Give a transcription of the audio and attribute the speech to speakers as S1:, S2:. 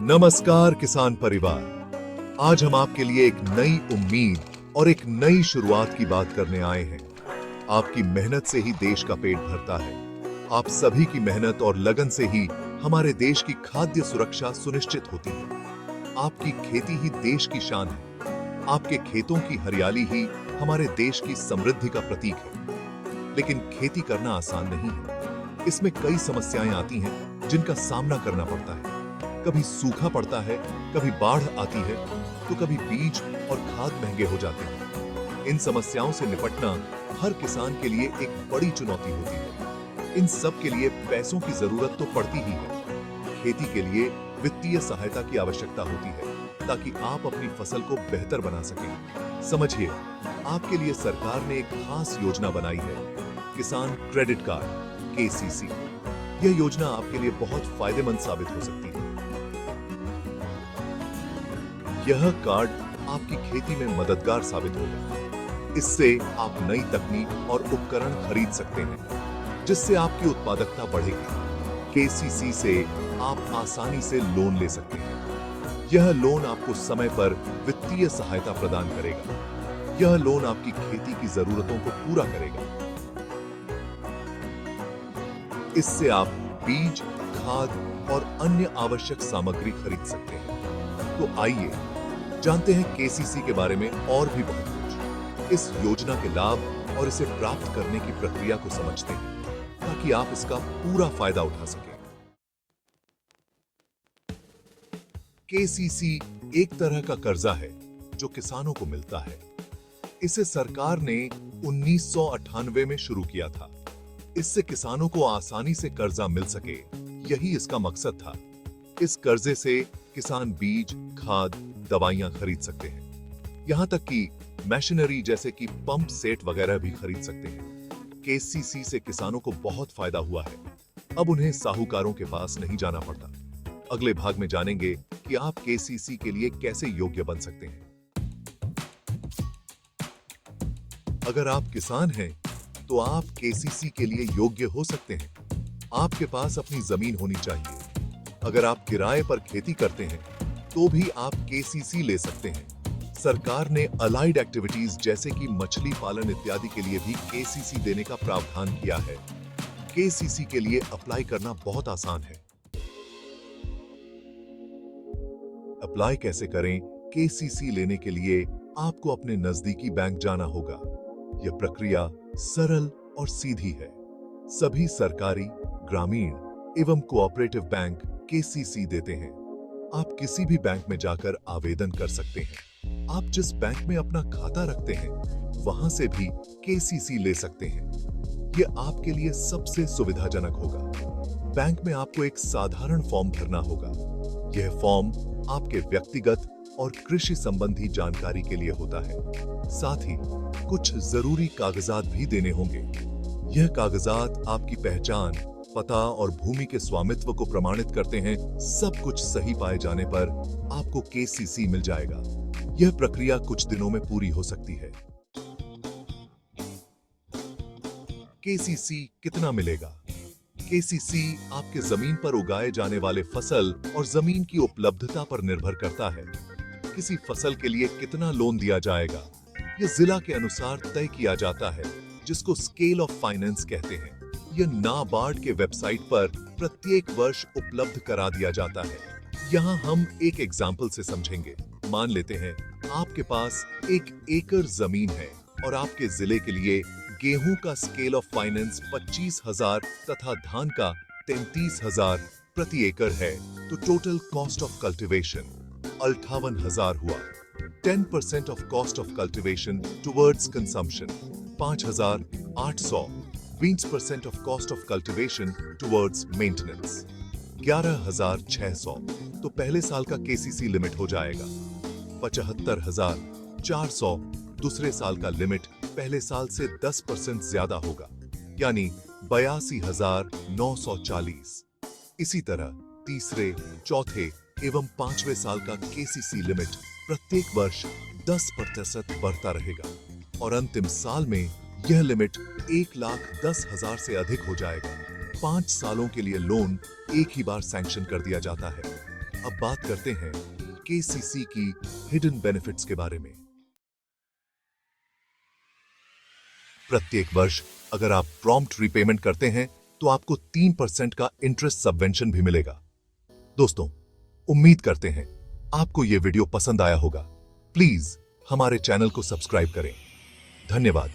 S1: नमस्कार किसान परिवार। आज हम आपके लिए एक नई उम्मीद और एक नई शुरुआत की बात करने आए हैं। आपकी मेहनत से ही देश का पेट भरता है। आप सभी की मेहनत और लगन से ही हमारे देश की खाद्य सुरक्षा सुनिश्चित होती है। आपकी खेती ही देश की शान है। आपके खेतों की हरियाली ही हमारे देश की समृद्धि का प्रतीक है। लेकिन खेती करना आसान नहीं है। इसमें कई समस्याएं आती हैं जिनका सामना करना पड़ता है। कभी सूखा पड़ता है, कभी बाढ़ आती है, तो कभी बीज और खाद महंगे हो जाते हैं। इन समस्याओं से निपटना हर किसान के लिए एक बड़ी चुनौती होती है। इन सब के लिए पैसों की जरूरत तो पड़ती ही है। खेती के लिए वित्तीय सहायता की आवश्यकता होती है ताकि आप अपनी फसल को बेहतर बना सकें। समझिए, आपके लिए सरकार ने एक खास योजना बनाई है, किसान क्रेडिट कार्ड (KCC). यह योजना आपके लिए बहुत फायदेमंद साबित हो सकती है। यह कार्ड आपकी खेती में मददगार साबित होगा। इससे आप नई तकनीक और उपकरण खरीद सकते हैं, जिससे आपकी उत्पादकता बढ़ेगी। KCC से आप आसानी से लोन ले सकते हैं। यह लोन आपको समय पर वित्तीय सहायता प्रदान करेगा। यह लोन आपकी खेती की जरूरतों को पूरा करेगा। इससे आप बीज, खाद और अन्य आवश्यक सामग्री खरीद सकते हैं। तो आइए जानते हैं KCC के बारे में और भी बहुत कुछ। इस योजना के लाभ और इसे प्राप्त करने की प्रक्रिया को समझते हैं, ताकि आप इसका पूरा फायदा उठा सकें। KCC एक तरह का कर्जा है जो किसानों को मिलता है। इसे सरकार ने 1998 में शुरू किया था। इससे किसानों को आसानी से कर्जा मिल सके, यही इसका मकसद था। इस कर्जे से किसान बीज, खाद, दवाइयां खरीद सकते हैं। यहां तक कि मशीनरी जैसे कि पंप सेट वगैरह भी खरीद सकते हैं। KCC से किसानों को बहुत फायदा हुआ है। अब उन्हें साहूकारों के पास नहीं जाना पड़ता। अगले भाग में जानेंगे कि आप KCC के लिए कैसे योग्य बन सकते हैं। अगर आप किसान हैं, तो आप KCC के लिए योग्य हो सकते हैं। आपके पास अपनी जमीन होनी चाहिए। अगर आप किराए पर खेती करते हैं, तो भी आप KCC ले सकते हैं। सरकार ने अलाइड एक्टिविटीज जैसे कि मछली पालन इत्यादि के लिए भी KCC देने का प्रावधान किया है। KCC के लिए अप्लाई करना बहुत आसान है। अप्लाई कैसे करें? KCC लेने के लिए आपको अपने नजदीकी बैंक जाना होगा। यह प्रक्रिया सरल और सीधी है। सभी सरकारी, ग्रामीण एवं कोऑपरेटिव बैंक KCC देते हैं। आप किसी भी बैंक में जाकर आवेदन कर सकते हैं। आप जिस बैंक में अपना खाता रखते हैं, वहां से भी KCC ले सकते हैं। यह आपके लिए सबसे सुविधाजनक होगा। बैंक में आपको एक साधारण फॉर्म भरना होगा। यह फॉर्म आपके व्यक्तिगत और कृषि संबंधी जानकारी के लिए होता है। साथ ही कुछ जरूरी कागजात भी देने होंगे। यह कागजात आपकी पहचान, पता और भूमि के स्वामित्व को प्रमाणित करते हैं। सब कुछ सही पाए जाने पर आपको KCC मिल जाएगा। यह प्रक्रिया कुछ दिनों में पूरी हो सकती है। KCC कितना मिलेगा? KCC आपके जमीन पर उगाए जाने वाले फसल और जमीन की उपलब्धता पर निर्भर करता है। किसी फसल के लिए कितना लोन दिया जाएगा, यह जिला के अनुसार तय किया जाता है, जिसको स्केल ऑफ फाइनेंस कहते हैं। यह नाबार्ड के वेबसाइट पर प्रत्येक वर्ष उपलब्ध करा दिया जाता है। यहाँ हम एक एग्जाम्पल से समझेंगे। मान लेते हैं आपके पास 1 एकड़ जमीन है और आपके जिले के लिए गेहूं का स्केल ऑफ फाइनेंस 25,000 तथा धान का 33,000 प्रति एकड़ है, तो टोटल कॉस्ट ऑफ कल्टीवेशन 58,000 हुआ। 10% of cost of cultivation towards consumption 5,800। 20% of cost of cultivation towards maintenance 11,600। तो पहले साल का KCC लिमिट हो जाएगा 75,400। दूसरे साल का लिमिट पहले साल से 10% ज्यादा होगा, यानी 82,940। इसी तरह तीसरे, चौथे एवं पांचवें साल का KCC लिमिट प्रत्येक वर्ष 10% बढ़ता रहेगा और अंतिम साल में यह लिमिट 1,10,000 से अधिक हो जाएगा। 5 सालों के लिए लोन एक ही बार सैंक्शन कर दिया जाता है। अब बात करते हैं केसीसी की हिडन बेनिफिट्स के बारे में। प्रत्येक वर्ष अगर आप प्रॉम्प्ट रीपेमेंट करते हैं तो आपको 3% का इंटरेस्ट सबवेंशन भी मिलेगा। दोस्तों, उम्मीद करते हैं आपको यह वीडियो पसंद आया होगा। प्लीज हमारे चैनल को सब्सक्राइब करें। धन्यवाद।